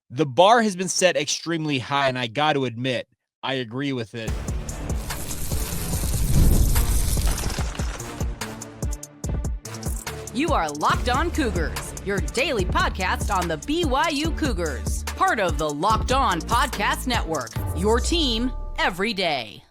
The bar has been set extremely high, and I got to admit, I agree with it. You are Locked On Cougars, your daily podcast on the BYU Cougars, part of the Locked On Podcast Network, your team every day.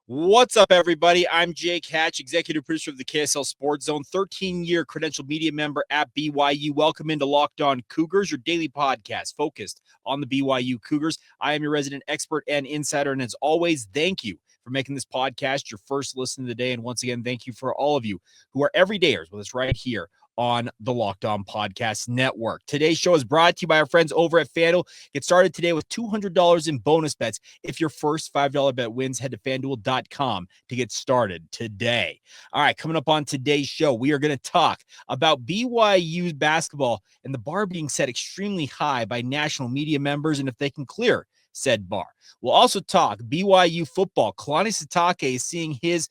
What's up, everybody? I'm Jake Hatch, executive producer of the KSL Sports Zone, 13-year credentialed media member at BYU. Welcome into Locked On Cougars, your daily podcast focused on the BYU Cougars. I am your resident expert and insider, and as always, thank you for making this podcast your first listen of the day. And once again, thank you for all of you who are everydayers with us right here on the Locked On Podcast Network. Today's show is brought to you by our friends over at FanDuel. Get started today with $200 in bonus bets. If your first $5 bet wins, head to FanDuel.com to get started today. All right, coming up on today's show, we are going to talk about BYU basketball and the bar being set extremely high by national media members and if they can clear said bar. We'll also talk BYU football. Kalani Sitake is seeing his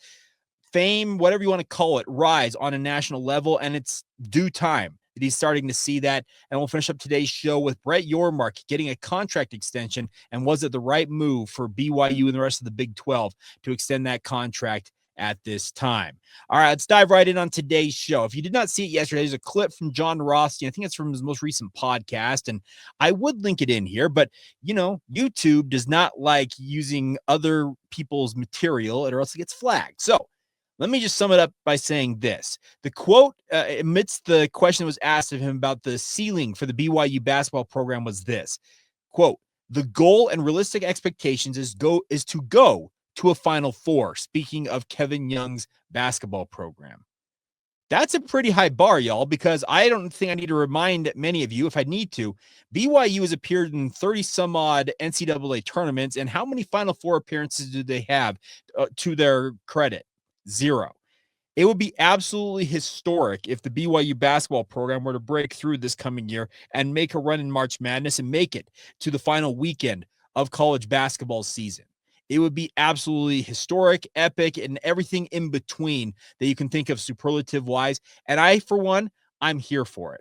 fame, whatever you want to call it, rise on a national level, and it's due time that he's starting to see that. And we'll finish up today's show with Yormark getting a contract extension, and was it the right move for BYU and the rest of the Big 12 to extend that contract at this time? All right, let's dive right in on today's show. If you did not see it yesterday, there's a clip from Jon Rothstein. I think it's from his most recent podcast, and I would link it in here, but YouTube does not like using other people's material or else it gets flagged. So let me just sum it up by saying this. The quote amidst the question that was asked of him about the ceiling for the BYU basketball program was this, quote, "The goal and realistic expectations is to go to a Final Four," speaking of Kevin Young's basketball program. That's a pretty high bar, y'all, because I don't think I need to remind many of you, if I need to, BYU has appeared in 30-some-odd NCAA tournaments, and how many Final Four appearances do they have to their credit? 0. It would be absolutely historic if the BYU basketball program were to break through this coming year and make a run in March Madness and make it to the final weekend of college basketball season. It would be absolutely historic, epic, and everything in between that you can think of superlative-wise. And I, for one, I'm here for it.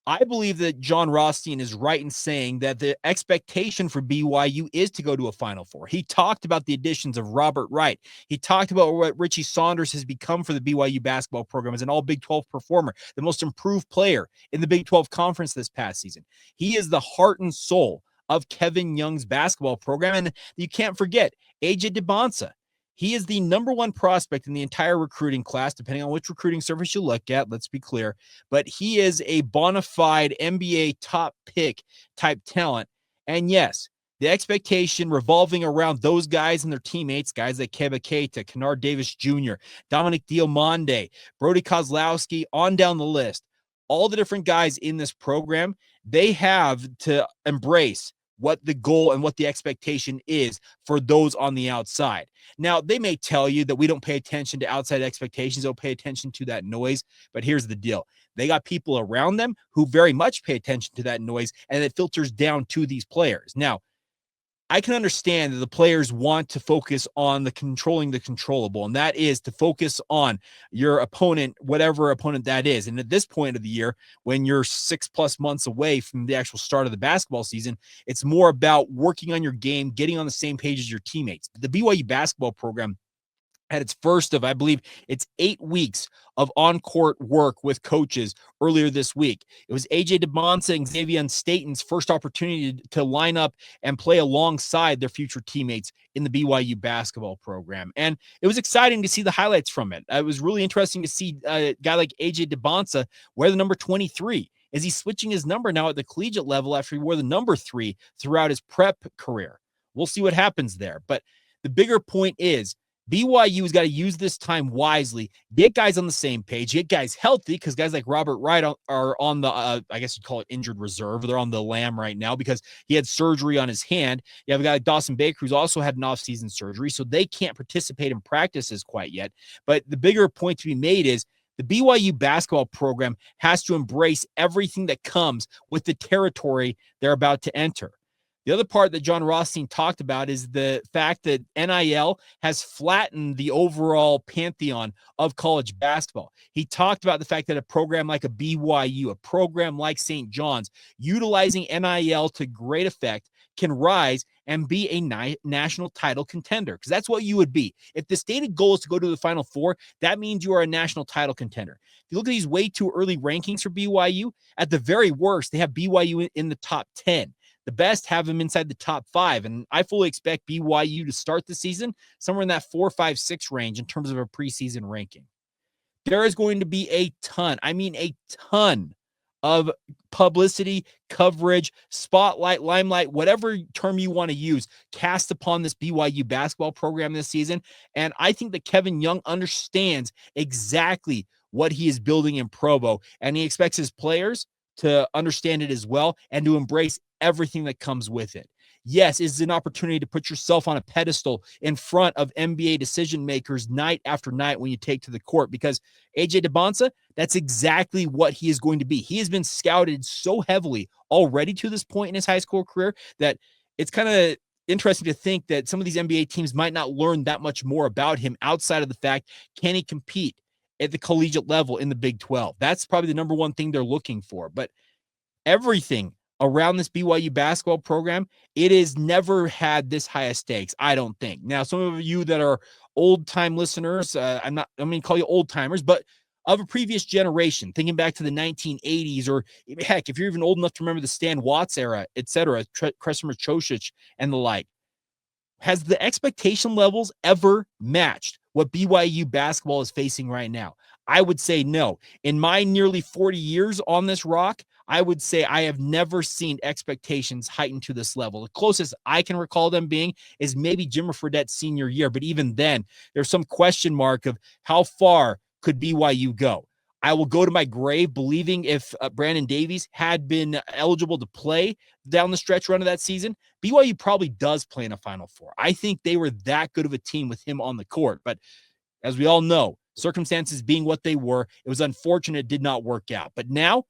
I believe that Jon Rothstein is right in saying that the expectation for BYU is to go to a Final Four. He talked about the additions of Robert Wright. He talked about what Richie Saunders has become for the BYU basketball program as an all Big 12 performer, the most improved player in the Big 12 conference this past season. He is the heart and soul of Kevin Young's basketball program. And you can't forget AJ DeBonsa. He is the number one prospect in the entire recruiting class, depending on which recruiting service you look at, let's be clear. But he is a bona fide NBA top pick type talent. And yes, the expectation revolving around those guys and their teammates, guys like Keba Keita, Kennard Davis Jr., Dominic Diomande, Brody Kozlowski, on down the list. All the different guys in this program, they have to embrace what the goal and what the expectation is for those on the outside. Now, they may tell you that we don't pay attention to outside expectations. They'll pay attention to that noise. But here's the deal. They got people around them who very much pay attention to that noise, and it filters down to these players. Now, I can understand that the players want to focus on the controlling the controllable, and that is to focus on your opponent, whatever opponent that is. And at this point of the year, when you're 6+ months away from the actual start of the basketball season, it's more about working on your game, getting on the same page as your teammates. The BYU basketball program had its first of, I believe, it's 8 weeks of on-court work with coaches earlier this week. It was AJ DeBonsa and Xavier Staten's first opportunity to line up and play alongside their future teammates in the BYU basketball program. And it was exciting to see the highlights from it. It was really interesting to see a guy like AJ DeBonsa wear the number 23. Is he switching his number now at the collegiate level after he wore the number 3 throughout his prep career? We'll see what happens there. But the bigger point is, BYU has got to use this time wisely, get guys on the same page, get guys healthy, because guys like Robert Wright are on the, I guess you'd call it injured reserve. They're on the lam right now because he had surgery on his hand. You have a guy like Dawson Baker who's also had an offseason surgery, so they can't participate in practices quite yet. But the bigger point to be made is the BYU basketball program has to embrace everything that comes with the territory they're about to enter. The other part that Jon Rothstein talked about is the fact that NIL has flattened the overall pantheon of college basketball. He talked about the fact that a program like a BYU, a program like St. John's, utilizing NIL to great effect, can rise and be a national title contender, because that's what you would be. If the stated goal is to go to the Final Four, that means you are a national title contender. If you look at these way too early rankings for BYU, at the very worst, they have BYU in the top 10. The best have them inside the top 5, and I fully expect BYU to start the season somewhere in that 4, 5, 6 range in terms of a preseason ranking. There is going to be a ton of publicity, coverage, spotlight, limelight, whatever term you want to use, cast upon this BYU basketball program this season. And I think that Kevin Young understands exactly what he is building in Provo, and he expects his players to understand it as well and to embrace everything that comes with it. Yes, it's an opportunity to put yourself on a pedestal in front of NBA decision makers night after night when you take to the court, because AJ DeBonsa, that's exactly what he is going to be. He has been scouted so heavily already to this point in his high school career that it's kind of interesting to think that some of these NBA teams might not learn that much more about him outside of the fact, can he compete at the collegiate level in the Big 12? That's probably the number one thing they're looking for. But everything around this BYU basketball program, it has never had this high of stakes, I don't think. Now, some of you that are old-time listeners, I'm going to call you old-timers, but of a previous generation, thinking back to the 1980s, or heck, if you're even old enough to remember the Stan Watts era, etc., Kresimir Chosic and the like, has the expectation levels ever matched what BYU basketball is facing right now? I would say no. In my nearly 40 years on this rock, I would say I have never seen expectations heightened to this level. The closest I can recall them being is maybe Jimmer Fredette's senior year. But even then, there's some question mark of how far could BYU go. I will go to my grave believing if Brandon Davies had been eligible to play down the stretch run of that season, BYU probably does play in a Final Four. I think they were that good of a team with him on the court. But as we all know, circumstances being what they were, it was unfortunate it did not work out. But now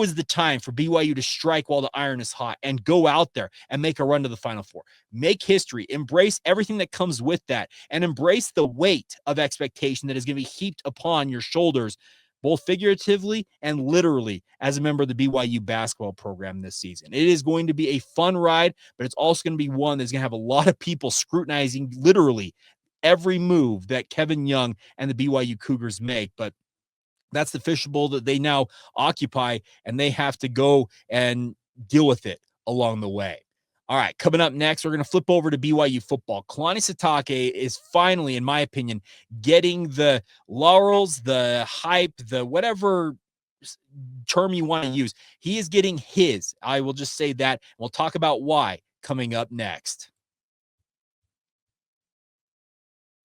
is the time for BYU to strike while the iron is hot and go out there and make a run to the Final Four. Make history, embrace everything that comes with that, and embrace the weight of expectation that is going to be heaped upon your shoulders, both figuratively and literally, as a member of the BYU basketball program this season. It is going to be a fun ride, but it's also going to be one that's going to have a lot of people scrutinizing literally every move that Kevin Young and the BYU Cougars make. But that's the fishbowl that they now occupy, and they have to go and deal with it along the way. All right, coming up next, we're going to flip over to BYU football. Kalani Sitake is finally, in my opinion, getting the laurels, the hype, the whatever term you want to use. He is getting his. I will just say that. We'll talk about why coming up next.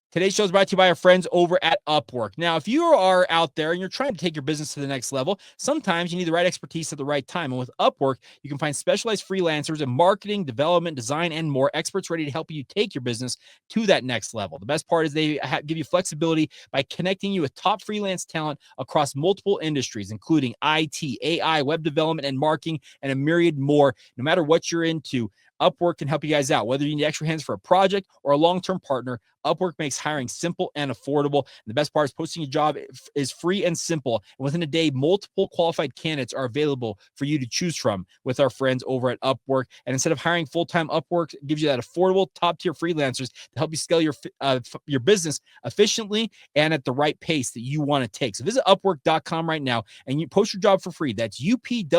Today's show is brought to you by our friends over at Upwork. Now, if you are out there and you're trying to take your business to the next level, sometimes you need the right expertise at the right time. And with Upwork, you can find specialized freelancers in marketing, development, design, and more, experts ready to help you take your business to that next level. The best part is they give you flexibility by connecting you with top freelance talent across multiple industries, including IT, AI, web development, and marketing, and a myriad more. No matter what you're into, Upwork can help you guys out. Whether you need extra hands for a project or a long-term partner, Upwork makes hiring simple and affordable. And the best part is posting a job is free and simple. And within a day, multiple qualified candidates are available for you to choose from with our friends over at Upwork. And instead of hiring full-time, Upwork gives you that affordable top-tier freelancers to help you scale your business efficiently and at the right pace that you want to take. So visit Upwork.com right now and you post your job for free. That's UPWORK.com,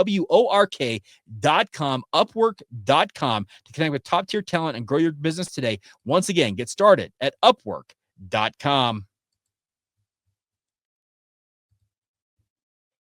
Upwork.com, to connect with top-tier talent and grow your business today. Once again, get started at Upwork.com.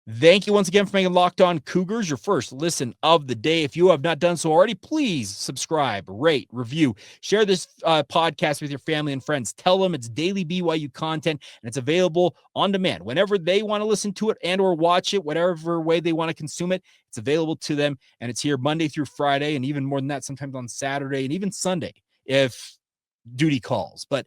Thank you once again for making Locked On Cougars your first listen of the day. If you have not done so already, please subscribe, rate, review, share this podcast with your family and friends. Tell them it's daily BYU content and it's available on demand whenever they want to listen to it and or watch it, whatever way they want to consume it. It's available to them, and it's here Monday through Friday, and even more than that, sometimes on Saturday and even Sunday if duty calls. But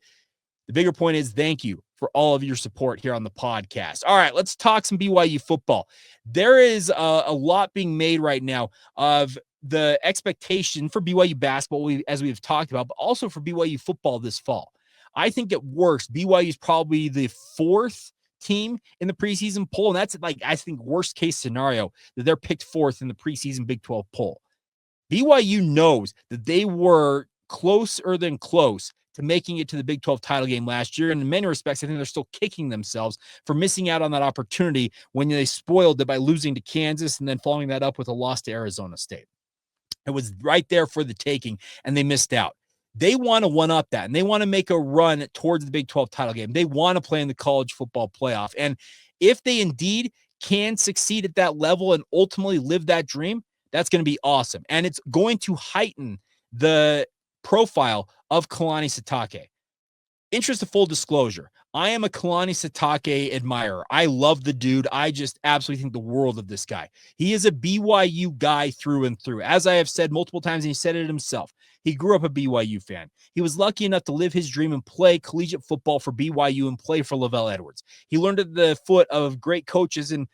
the bigger point is thank you for all of your support here on the podcast. All right, let's talk some BYU football. There is a lot being made right now of the expectation for BYU basketball, as we've talked about, but also for BYU football this fall. I think at worst, BYU is probably the 4th team in the preseason poll. And that's like, I think, worst case scenario that they're picked 4th in the preseason Big 12 poll. BYU knows that they were closer than close to making it to the Big 12 title game last year. And in many respects, I think they're still kicking themselves for missing out on that opportunity when they spoiled it by losing to Kansas and then following that up with a loss to Arizona State. It was right there for the taking, and they missed out. They want to one-up that, and they want to make a run towards the Big 12 title game. They want to play in the college football playoff. And if they indeed can succeed at that level and ultimately live that dream, that's going to be awesome. And it's going to heighten the profile of Kalani Sitake. Interest of full disclosure, I am a Kalani Sitake admirer. I love the dude. I just absolutely think the world of this guy. He is a BYU guy through and through. As I have said multiple times, and he said it himself, he grew up a BYU fan. He was lucky enough to live his dream and play collegiate football for BYU and play for Lavelle Edwards. He learned at the foot of great coaches, and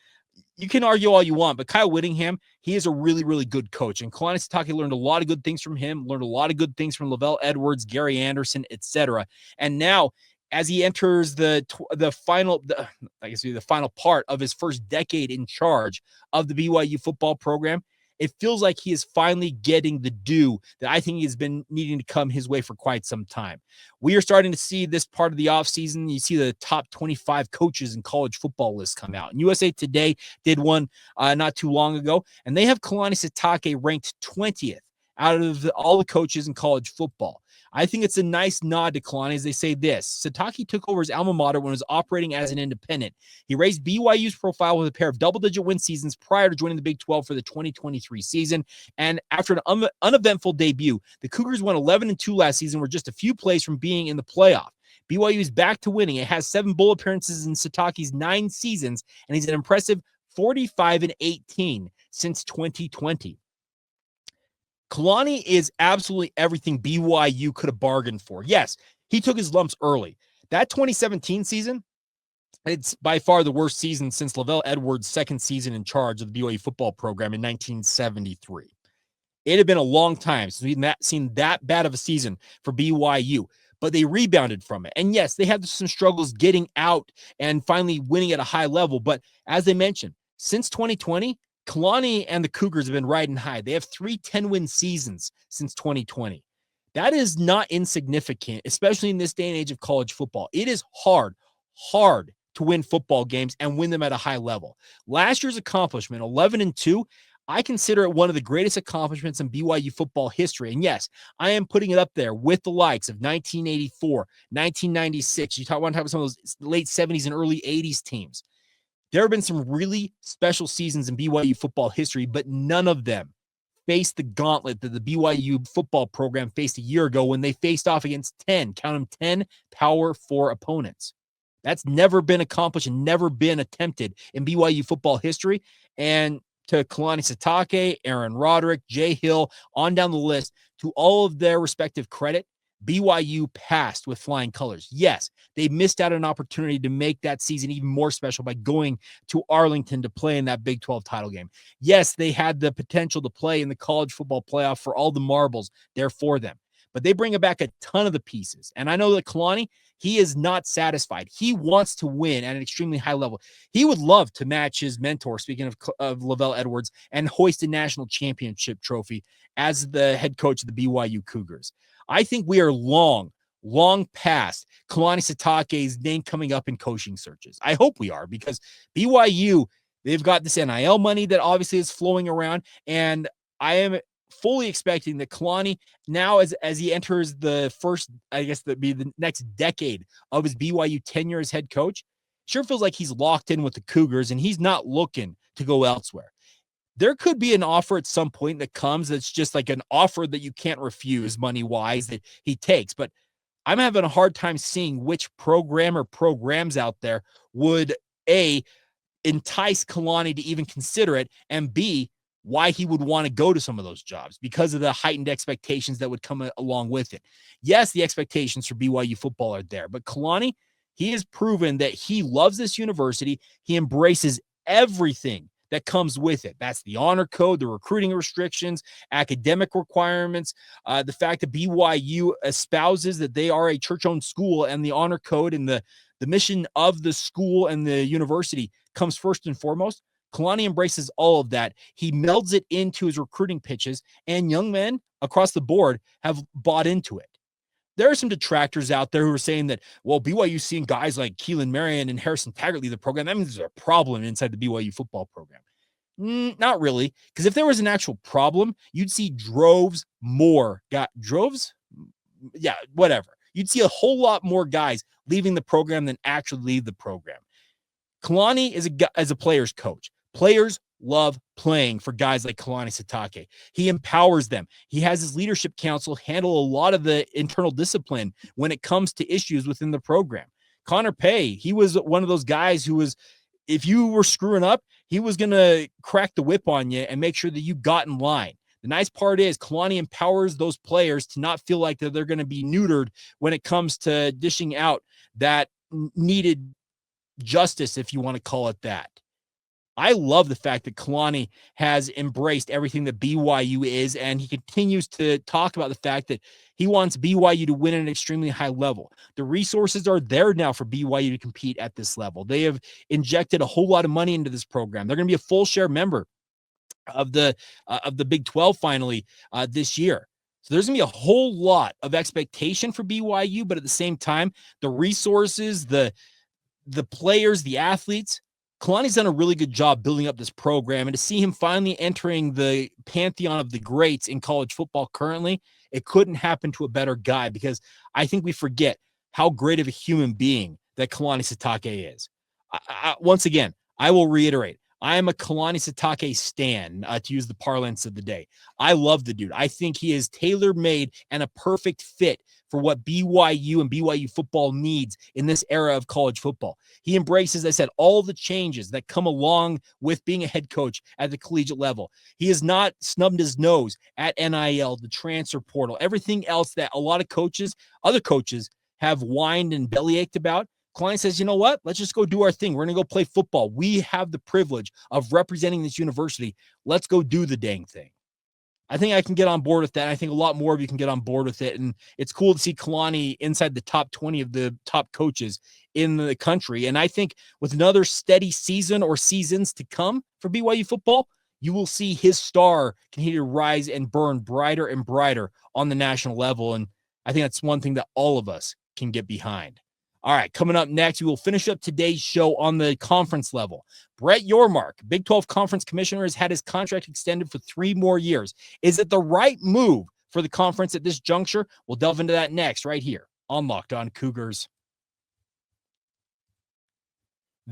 you can argue all you want, but Kyle Whittingham, he is a really, really good coach. And Kalani Sitake learned a lot of good things from him, learned a lot of good things from Lavelle Edwards, Gary Anderson, etc. And now, as he enters the final part of his first decade in charge of the BYU football program, it feels like he is finally getting the due that I think he has been needing to come his way for quite some time. We are starting to see this part of the offseason. You see the top 25 coaches in college football list come out. And USA Today did one not too long ago, and they have Kalani Sitake ranked 20th out of all the coaches in college football. I think it's a nice nod to Kalani as they say this. Sitake took over his alma mater when it was operating as an independent. He raised BYU's profile with a pair of double-digit win seasons prior to joining the Big 12 for the 2023 season. And after an uneventful debut, the Cougars went 11-2 last season, were just a few plays from being in the playoff. BYU is back to winning. It has 7 bowl appearances in Sitake's 9 seasons, and he's an impressive 45-18 since 2020. Kalani is absolutely everything BYU could have bargained for. Yes, he took his lumps early. That 2017 season, it's by far the worst season since Lavelle Edwards' second season in charge of the BYU football program in 1973. It had been a long time since we've seen that bad of a season for BYU, but they rebounded from it. And yes, they had some struggles getting out and finally winning at a high level. But as I mentioned, since 2020, Kalani and the Cougars have been riding high. They have 3 10-win seasons since 2020. That is not insignificant, especially in this day and age of college football. It is hard to win football games and win them at a high level. Last year's accomplishment, 11-2, I consider it one of the greatest accomplishments in BYU football history. And yes, I am putting it up there with the likes of 1984, 1996. You want to talk about some of those late 70s and early 80s teams. There have been some really special seasons in BYU football history, but none of them faced the gauntlet that the BYU football program faced a year ago when they faced off against 10 Power 4 opponents. That's never been accomplished and never been attempted in BYU football history. And to Kalani Sitake, Aaron Roderick, Jay Hill, on down the list, to all of their respective credit, BYU passed with flying colors. Yes, they missed out on an opportunity to make that season even more special by going to Arlington to play in that Big 12 title game. Yes, they had the potential to play in the college football playoff for all the marbles there for them. But they bring back a ton of the pieces. And I know that Kalani, he is not satisfied. He wants to win at an extremely high level. He would love to match his mentor, speaking of Lavelle Edwards, and hoist a national championship trophy as the head coach of the BYU Cougars. I think we are long past Kalani Sitake's name coming up in coaching searches. I hope we are, because BYU, they've got this NIL money that obviously is flowing around, and I am fully expecting that Kalani, now as he enters the first, I guess that'd be the next decade of his BYU tenure as head coach, sure feels like he's locked in with the Cougars and he's not looking to go elsewhere. There could be an offer at some point that comes that's just like an offer that you can't refuse money-wise that he takes. But I'm having a hard time seeing which program or programs out there would, A, entice Kalani to even consider it, and B, why he would want to go to some of those jobs because of the heightened expectations that would come along with it. Yes, the expectations for BYU football are there, but Kalani, he has proven that he loves this university. He embraces everything that comes with it. That's the honor code, the recruiting restrictions, academic requirements, the fact that BYU espouses that they are a church-owned school, and the honor code and the mission of the school and the university comes first and foremost. Kalani embraces all of that. He melds it into his recruiting pitches, and young men across the board have bought into it. There are some detractors out there who are saying that, well, BYU seeing guys like Keelan Marion and Harrison Taggart lead the program, that means there's a problem inside the BYU football program. Not really, because if there was an actual problem, you'd see You'd see a whole lot more guys leaving the program than actually leave the program. Kalani is a player's coach. Players love playing for guys like Kalani Sitake. He empowers them. He has his leadership council handle a lot of the internal discipline when it comes to issues within the program. Connor Pay, he was one of those guys who was, if you were screwing up, he was going to crack the whip on you and make sure that you got in line. The nice part is Kalani empowers those players to not feel like that they're going to be neutered when it comes to dishing out that needed justice, if you want to call it that. I love the fact that Kalani has embraced everything that BYU is, and he continues to talk about the fact that he wants BYU to win at an extremely high level. The resources are there now for BYU to compete at this level. They have injected a whole lot of money into this program. They're going to be a full share member of the Big 12 finally this year. So there's going to be a whole lot of expectation for BYU, but at the same time, the resources, the players, the athletes, Kalani's done a really good job building up this program, and to see him finally entering the pantheon of the greats in college football currently, it couldn't happen to a better guy, because I think we forget how great of a human being that Kalani Sitake is. Once again, I will reiterate, I am a Kalani Sitake stan, to use the parlance of the day. I love the dude. I think he is tailor-made and a perfect fit for what BYU and BYU football needs in this era of college football. He embraces, as I said, all the changes that come along with being a head coach at the collegiate level. He has not snubbed his nose at NIL, the transfer portal, everything else that a lot of coaches, other coaches, have whined and bellyached about. Kalani says, you know what? Let's just go do our thing. We're going to go play football. We have the privilege of representing this university. Let's go do the dang thing. I think I can get on board with that. I think a lot more of you can get on board with it. And it's cool to see Kalani inside the top 20 of the top coaches in the country. And I think with another steady season or seasons to come for BYU football, you will see his star continue to rise and burn brighter and brighter on the national level. And I think that's one thing that all of us can get behind. All right, coming up next, we will finish up today's show on the conference level. Brett Yormark, Big 12 Conference Commissioner, has had his contract extended for 3 more years. Is it the right move for the conference at this juncture? We'll delve into that next right here on Locked On Cougars.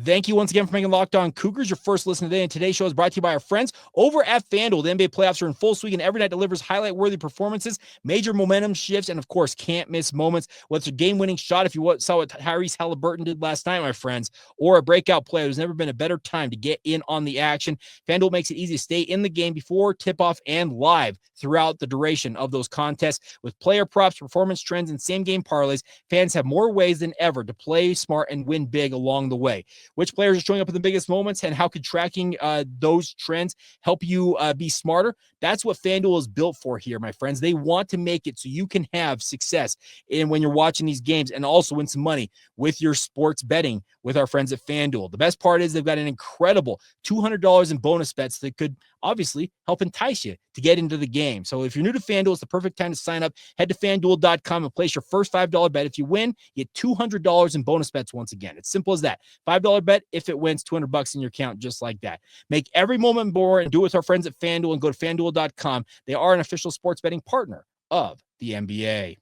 Thank you once again for making Locked On Cougars your first listen today. And today's show is brought to you by our friends over at FanDuel. The NBA playoffs are in full swing, and every night delivers highlight-worthy performances, major momentum shifts, and, of course, can't-miss moments. Whether it's a game-winning shot, if you saw what Tyrese Halliburton did last night, my friends, or a breakout play, there's never been a better time to get in on the action. FanDuel makes it easy to stay in the game before tip-off and live throughout the duration of those contests. With player props, performance trends, and same-game parlays, fans have more ways than ever to play smart and win big along the way. Which players are showing up in the biggest moments, and how could tracking those trends help you be smarter? That's what FanDuel is built for here, my friends. They want to make it so you can have success when you're watching these games, and also win some money with your sports betting with our friends at FanDuel. The best part is they've got an incredible $200 in bonus bets that could obviously help entice you to get into the game. So if you're new to FanDuel, it's the perfect time to sign up. Head to FanDuel.com and place your first $5 bet. If you win, you get $200 in bonus bets once again. It's simple as that. $5 bet. If it wins, $200 in your account, just like that. Make every moment more and do it with our friends at FanDuel, and go to FanDuel.com. They are an official sports betting partner of the NBA.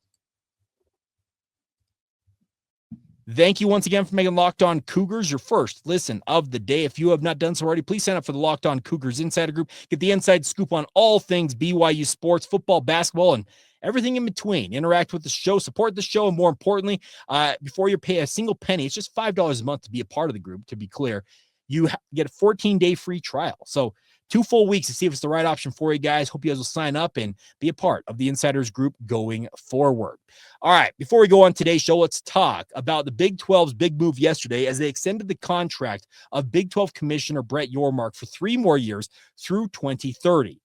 Thank you once again for making Locked On Cougars your first listen of the day. If you have not done so already, please sign up for the Locked On Cougars Insider Group. Get the inside scoop on all things BYU sports, football, basketball, and everything in between. Interact with the show, support the show, and more importantly, before you pay a single penny, it's just $5 a month to be a part of the group, to be clear. You get a 14-day free trial. So 2 full weeks to see if it's the right option for you guys. Hope you guys will sign up and be a part of the Insiders Group going forward. All right, before we go on today's show, let's talk about the Big 12's big move yesterday as they extended the contract of Big 12 Commissioner Brett Yormark for 3 more years through 2030.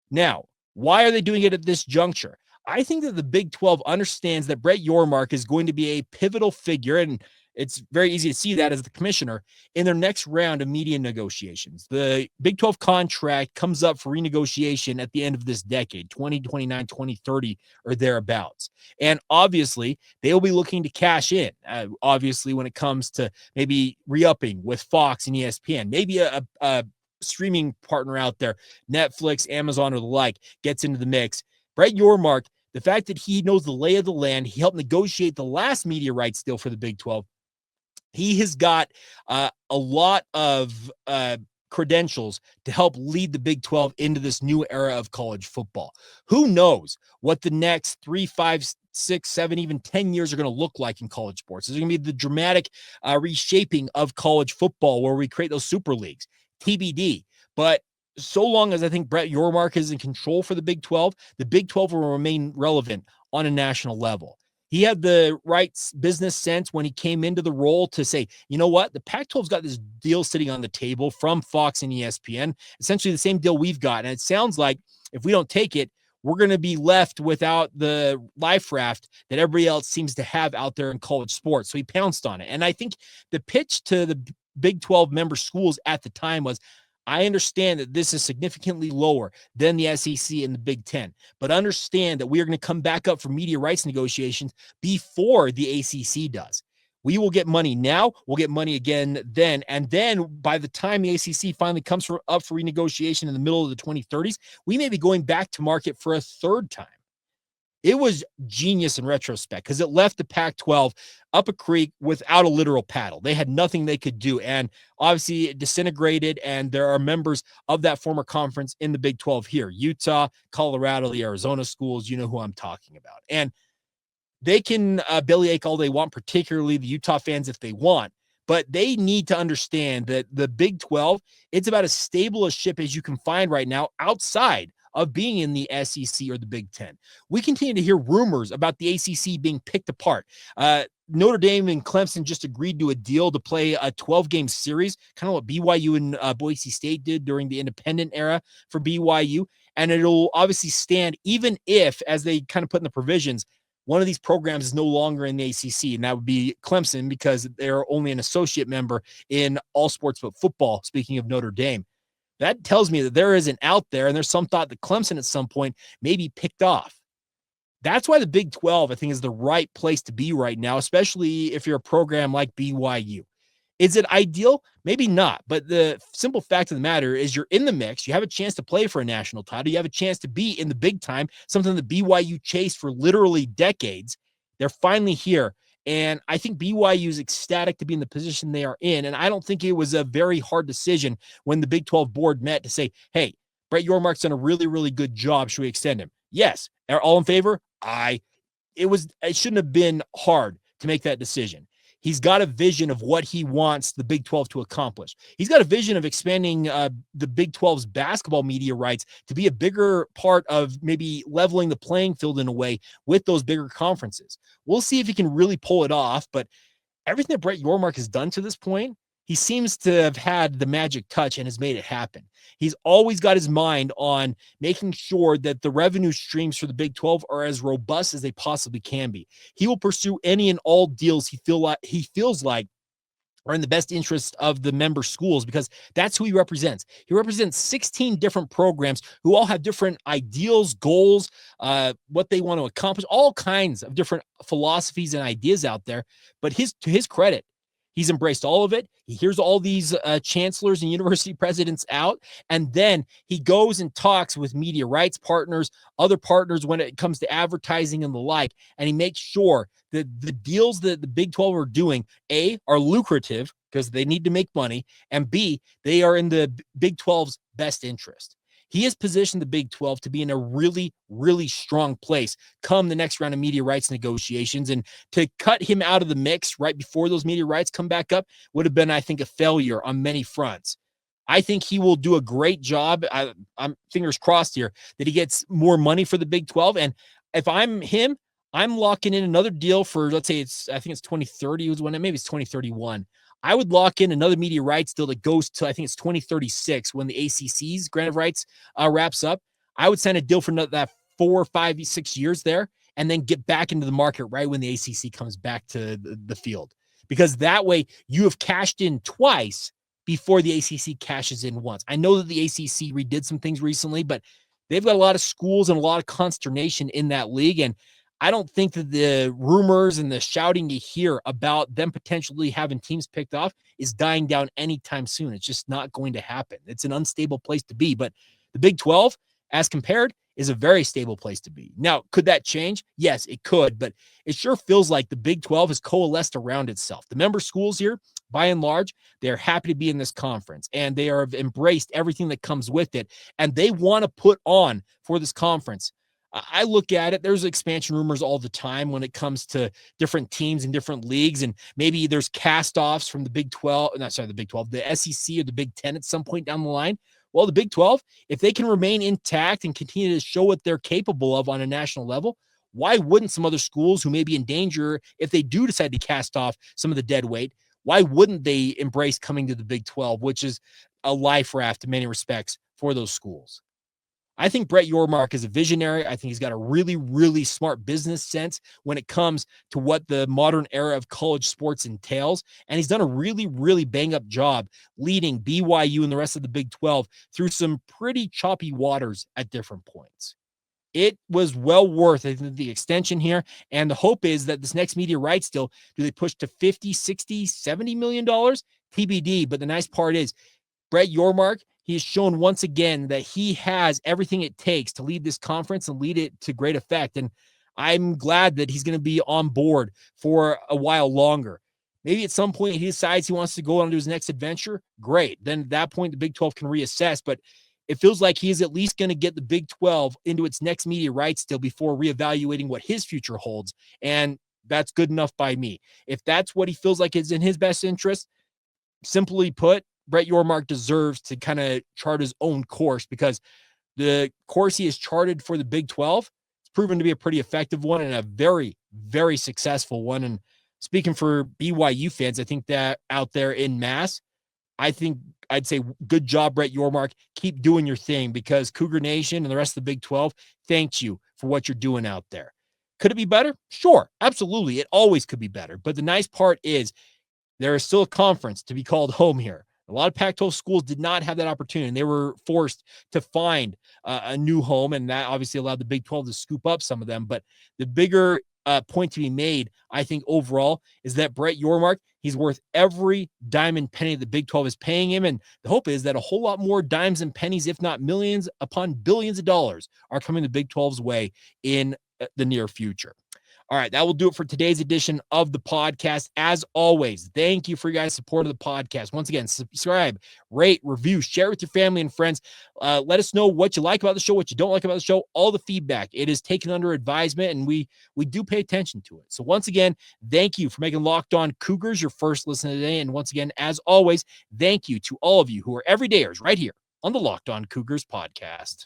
Now, why are they doing it at this juncture? I think that the Big 12 understands that Brett Yormark is going to be a pivotal figure, and it's very easy to see that as the commissioner in their next round of media negotiations. The Big 12 contract comes up for renegotiation at the end of this decade, 2029, 2030, or thereabouts. And obviously, they will be looking to cash in. Obviously, when it comes to maybe re-upping with Fox and ESPN, maybe a streaming partner out there, Netflix, Amazon, or the like, gets into the mix. Brett Yormark, the fact that he knows the lay of the land, he helped negotiate the last media rights deal for the Big 12. He has got a lot of credentials to help lead the Big 12 into this new era of college football. Who knows what the next 3, 5, 6, 7, even 10 years are going to look like in college sports? There's going to be the dramatic reshaping of college football where we create those super leagues, TBD. But so long as I think Brett Yormark is in control for the Big 12 will remain relevant on a national level. He had the right business sense when he came into the role to say, you know what, the Pac-12's got this deal sitting on the table from Fox and ESPN, essentially the same deal we've got. And it sounds like if we don't take it, we're going to be left without the life raft that everybody else seems to have out there in college sports. So he pounced on it. And I think the pitch to the Big 12 member schools at the time was, I understand that this is significantly lower than the SEC and the Big Ten, but understand that we are going to come back up for media rights negotiations before the ACC does. We will get money now. We'll get money again then. And then by the time the ACC finally comes up for renegotiation in the middle of the 2030s, we may be going back to market for a third time. It was genius in retrospect because it left the Pac-12 up a creek without a literal paddle. They had nothing they could do. And obviously it disintegrated. And there are members of that former conference in the Big 12 here, Utah, Colorado, the Arizona schools. You know who I'm talking about. And they can bellyache all they want, particularly the Utah fans if they want. But they need to understand that the Big 12, it's about as stable a ship as you can find right now outside of being in the SEC or the Big Ten. We continue to hear rumors about the ACC being picked apart. Notre Dame and Clemson just agreed to a deal to play a 12-game series, kind of what BYU and Boise State did during the independent era for BYU. And it'll obviously stand even if, as they kind of put in the provisions, one of these programs is no longer in the ACC, and that would be Clemson because they're only an associate member in all sports but football, speaking of Notre Dame. That tells me that there is an out there, and there's some thought that Clemson at some point may be picked off. That's why the Big 12, I think, is the right place to be right now, especially if you're a program like BYU. Is it ideal? Maybe not. But the simple fact of the matter is you're in the mix. You have a chance to play for a national title. You have a chance to be in the big time, something that BYU chased for literally decades. They're finally here. And I think BYU is ecstatic to be in the position they are in. And I don't think it was a very hard decision when the Big 12 board met to say, hey, Brett Yormark's done a really, really good job. Should we extend him? Yes. Are all in favor? It shouldn't have been hard to make that decision. He's got a vision of what he wants the Big 12 to accomplish. He's got a vision of expanding the Big 12's basketball media rights to be a bigger part of maybe leveling the playing field in a way with those bigger conferences. We'll see if he can really pull it off, but everything that Brett Yormark has done to this point, he seems to have had the magic touch and has made it happen. He's always got his mind on making sure that the revenue streams for the Big 12 are as robust as they possibly can be. He will pursue any and all deals he feels like are in the best interest of the member schools because that's who he represents. He represents 16 different programs who all have different ideals, goals, what they want to accomplish, all kinds of different philosophies and ideas out there. But to his credit, he's embraced all of it. He hears all these chancellors and university presidents out, and then he goes and talks with media rights partners, other partners when it comes to advertising and the like, and he makes sure that the deals that the Big 12 are doing, A, are lucrative because they need to make money, and B, they are in the Big 12's best interest. He has positioned the Big 12 to be in a really, really strong place come the next round of media rights negotiations. And to cut him out of the mix right before those media rights come back up would have been, I think, a failure on many fronts. I think he will do a great job. I'm fingers crossed here that he gets more money for the Big 12. And if I'm him, I'm locking in another deal for, let's say I think it's 2030 was when maybe it's 2031. I would lock in another media rights deal that goes to, I think it's 2036 when the ACC's grant of rights wraps up. I would sign a deal for that 4, 5, 6 years there and then get back into the market right when the ACC comes back to the field. Because that way you have cashed in twice before the ACC cashes in once. I know that the ACC redid some things recently, but they've got a lot of schools and a lot of consternation in that league. And I don't think that the rumors and the shouting you hear about them potentially having teams picked off is dying down anytime soon. It's just not going to happen. It's an unstable place to be. But the Big 12, as compared, is a very stable place to be. Now, could that change? Yes, it could, but it sure feels like the Big 12 has coalesced around itself. The member schools here, by and large, they're happy to be in this conference, and they have embraced everything that comes with it, and they want to put on for this conference. I look at it, there's expansion rumors all the time when it comes to different teams and different leagues, and maybe there's cast-offs from the Big 12, the Big 12, the SEC or the Big 10 at some point down the line. Well, the Big 12, if they can remain intact and continue to show what they're capable of on a national level, why wouldn't some other schools who may be in danger, if they do decide to cast off some of the dead weight, why wouldn't they embrace coming to the Big 12, which is a life raft in many respects for those schools? I think Brett Yormark is a visionary. I think he's got a really, really smart business sense when it comes to what the modern era of college sports entails. And he's done a really, really bang-up job leading BYU and the rest of the Big 12 through some pretty choppy waters at different points. It was well worth, I think, the extension here. And the hope is that this next media rights deal, do they push to 50, 60, $70 million? TBD. But the nice part is Brett Yormark, he has shown once again that he has everything it takes to lead this conference and lead it to great effect. And I'm glad that he's going to be on board for a while longer. Maybe at some point he decides he wants to go on to his next adventure. Great. Then at that point, the Big 12 can reassess. But it feels like he is at least going to get the Big 12 into its next media rights deal before reevaluating what his future holds. And that's good enough by me. If that's what he feels like is in his best interest, simply put, Brett Yormark deserves to kind of chart his own course, because the course he has charted for the Big 12 has proven to be a pretty effective one and a very, very successful one. And speaking for BYU fans, I think that out there in mass, I think I'd say good job, Brett Yormark. Keep doing your thing, because Cougar Nation and the rest of the Big 12 thanks you for what you're doing out there. Could it be better? Sure, absolutely. It always could be better. But the nice part is there is still a conference to be called home here. A lot of Pac-12 schools did not have that opportunity, and they were forced to find a new home, and that obviously allowed the Big 12 to scoop up some of them. But the bigger point to be made, I think, overall, is that Brett Yormark, he's worth every dime and penny the Big 12 is paying him, and the hope is that a whole lot more dimes and pennies, if not millions upon billions of dollars, are coming the Big 12's way in the near future. All right, that will do it for today's edition of the podcast. As always, thank you for your guys' support of the podcast. Once again, subscribe, rate, review, share with your family and friends. Let us know what you like about the show, what you don't like about the show, all the feedback. It is taken under advisement, and we do pay attention to it. So once again, thank you for making Locked On Cougars your first listen today. And once again, as always, thank you to all of you who are everydayers right here on the Locked On Cougars podcast.